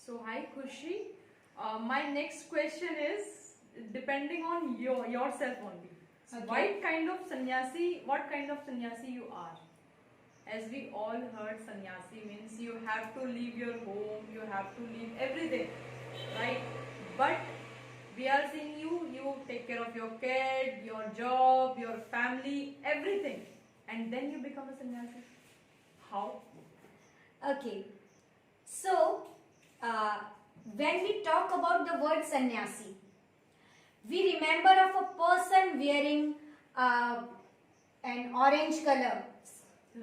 So hi Khushi. My next question is depending on yourself only. So Okay. what kind of sannyasi you are? As we all heard, sannyasi means you have to leave your home, you have to leave everything, right? But we are seeing you take care of your kid, your job, your family, everything, and then you become a sannyasi. How? Okay. So, uh, when we talk about the word sannyasi, we remember of a person wearing an orange color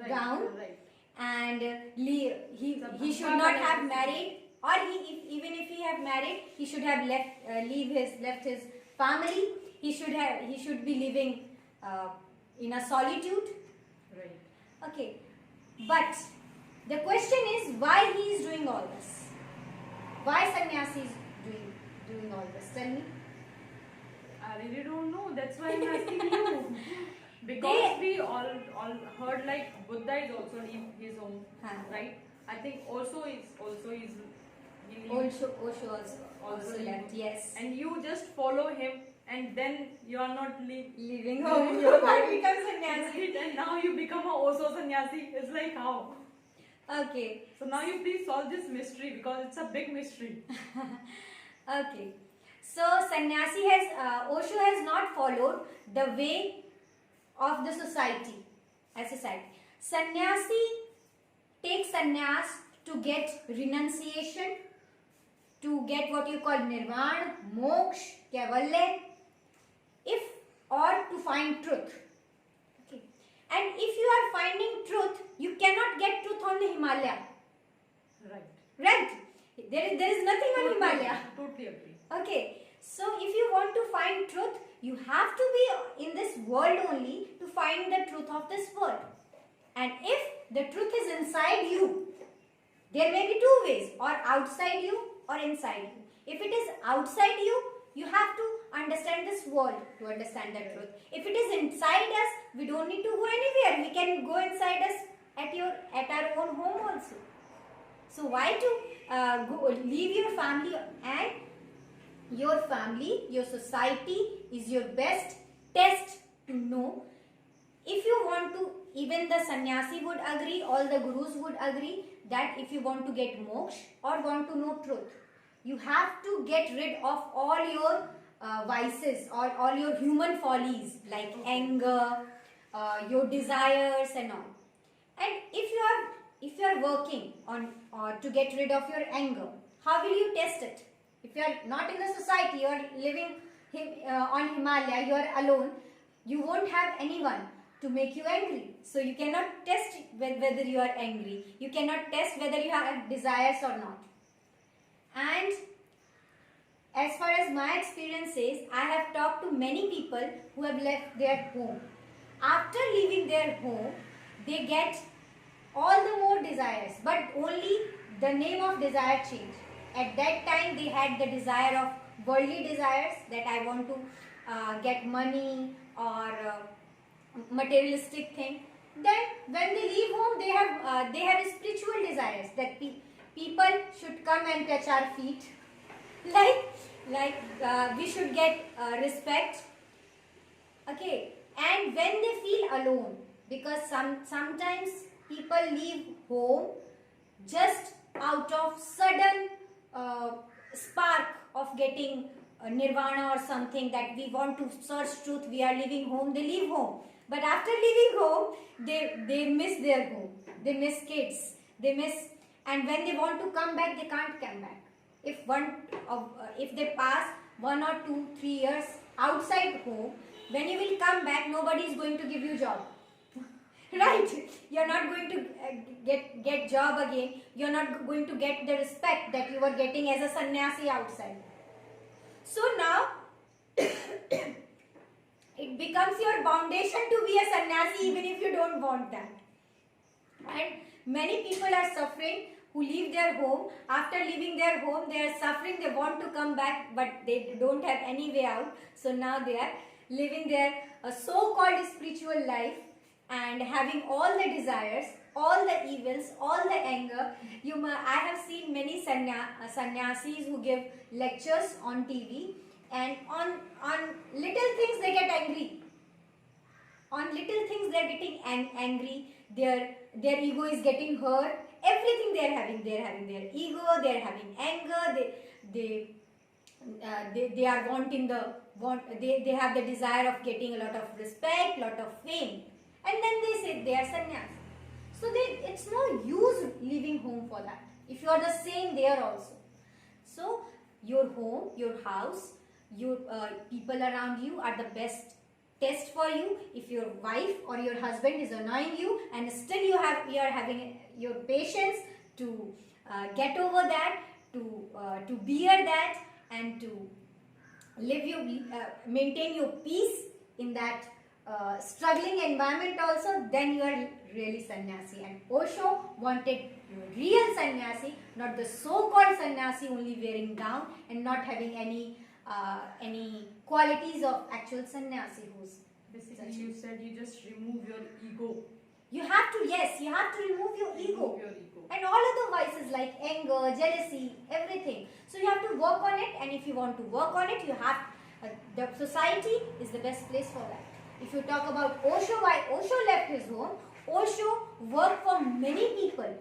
gown, Right. and he should Baba not like have this. married, or even if he have married, he should have left his family. He should be living uh, in a solitude. Right. Okay, but the question is why he is doing all this. Why sannyasi is doing all this? Tell me. I really don't know. That's why I'm asking you. Because we all heard like Buddha is also leave his home, Huh. right? I think also is he leave- Osho also leave. left. Yes. And you just follow him, and then you are not Leaving home, you might become sannyasi. Right, and now you become a Osho sannyasi. It's like how? Okay. So now you please solve this mystery because it's a big mystery. Okay. So sannyasi Osho has not followed the way of the society. Sannyasi takes sannyas to get renunciation, to get what you call nirvana, moksha, kaivalya, or to find truth. Okay. And if you are finding truth, you cannot get truth on the Himalaya. Right. Right? There is nothing on Himalaya. Totally agree. Okay. So if you want to find truth, you have to be in this world only to find the truth of this world. And if the truth is inside you, there may be two ways, or outside you or inside you. If it is outside you, you have to understand this world to understand the truth. If it is inside us, we don't need to go anywhere. We can go inside us at our own home also. So why to leave your family? And your family, your society is your best test to know. If you want to, even the sannyasi would agree, all the gurus would agree that if you want to get moksha or want to know truth, you have to get rid of all your vices or all your human follies like anger, your desires and all. And if you are working on to get rid of your anger, how will you test it? If you are not in the society, you are living on Himalaya, you are alone, you won't have anyone to make you angry. So you cannot test whether you are angry. You cannot test whether you have desires or not. And as far as my experience is, I have talked to many people who have left their home. After leaving their home, they get all the more desires, but only the name of desire changed. At that time, they had the desire of worldly desires, that I want to get money or materialistic thing. Then when they leave home, they have spiritual desires, that people should come and touch our feet, we should get respect. Okay, and when they feel alone, because sometimes people leave home just out of sudden spark of getting nirvana or something, that we want to search truth, we are leaving home, they leave home. But after leaving home, they miss their home, they miss kids, and when they want to come back, they can't come back. If they pass 1 or 2, 3 years outside home, when you will come back, nobody is going to give you job. Right? You're not going to get job again. You're not going to get the respect that you were getting as a sannyasi outside. So now, it becomes your foundation to be a sannyasi even if you don't want that. And many people are suffering who leave their home. After leaving their home, they are suffering. They want to come back, but they don't have any way out. So now they are living their so-called spiritual life and having all the desires, all the evils, all the anger. I have seen many sannyasis who give lectures on TV, and on little things they get angry. On little things they are getting angry. Their ego is getting hurt. Everything they are having their ego, they are having anger, they are they have the desire of getting a lot of respect, lot of fame, and then they say they are sannyas. So it's no use leaving home for that if you are the same there also. So your home, your house, your people around you are the best test for you. If your wife or your husband is annoying you and still you are having your patience to get over that, to bear that, and to maintain your peace in that struggling environment also, then you are really sannyasi. And Osho wanted real sannyasi, not the so-called sannyasi only wearing gown and not having any qualities of actual sannyasi. Who's Basically, you said you just remove your ego. You have to remove your ego. And all other vices like anger, jealousy, everything. So you have to work on it, and if you want to work on it, you have the society is the best place for that. If you talk about Osho, why Osho left his home, Osho worked for many people.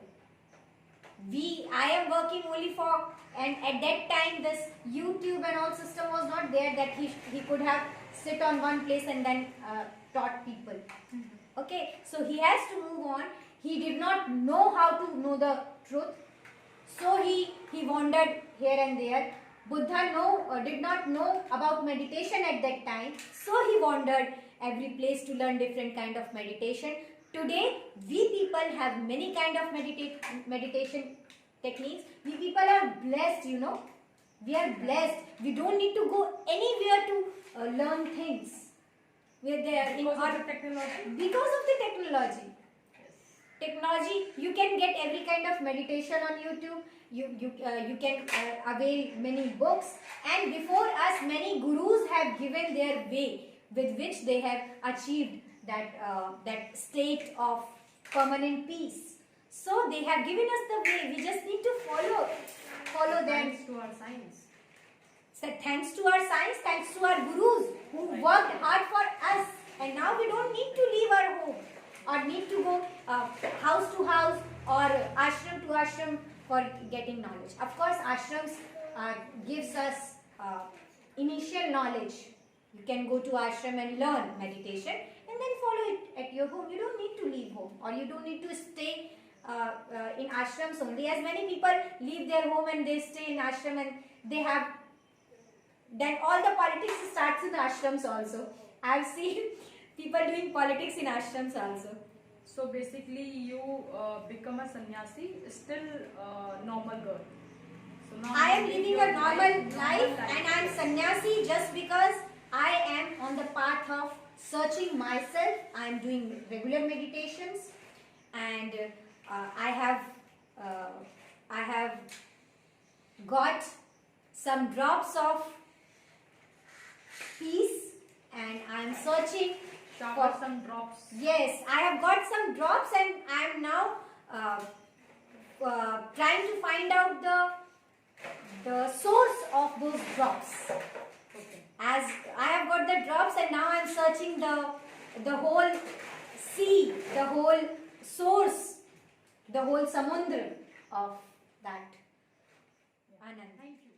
I am working only for, and at that time this YouTube and all system was not there that he could have sit on one place and then taught people. Okay, so he has to move on. He did not know how to know the truth, so he wandered here and there. Buddha did not know about meditation at that time, so he wandered every place to learn different kind of meditation. Today, we people have many kind of meditation techniques. We people are blessed, We are blessed. We don't need to go anywhere to learn things. We are there because of the technology. Because of the technology. Technology, you can get every kind of meditation on YouTube. You can avail many books, and before us, many gurus have given their way with which they have achieved that state of permanent peace. So they have given us the way. We just need to follow them. Thanks to our science. So thanks to our science, thanks to our gurus who worked hard for us, and now we don't need to leave our home or need to go house to house or ashram to ashram for getting knowledge. Of course, ashrams gives us initial knowledge. You can go to ashram and learn meditation and then follow it at your home. You don't need to leave home, or you don't need to stay in ashrams only. As many people leave their home and they stay in ashram, and they have, then all the politics starts in ashrams also. I have seen people doing politics in ashrams also. So basically, you become a sannyasi, still normal girl. So now I am living a normal life, and I am sannyasi just because I am on the path of searching myself. I am doing regular meditations, and I have got some drops of peace, and I am searching for some drops. Yes, I have got some drops, and I am now trying to find out the source of those drops. Okay. As I have got the drops, and now I am searching the whole sea, the whole source, the whole samundra of that. Anand. Thank you.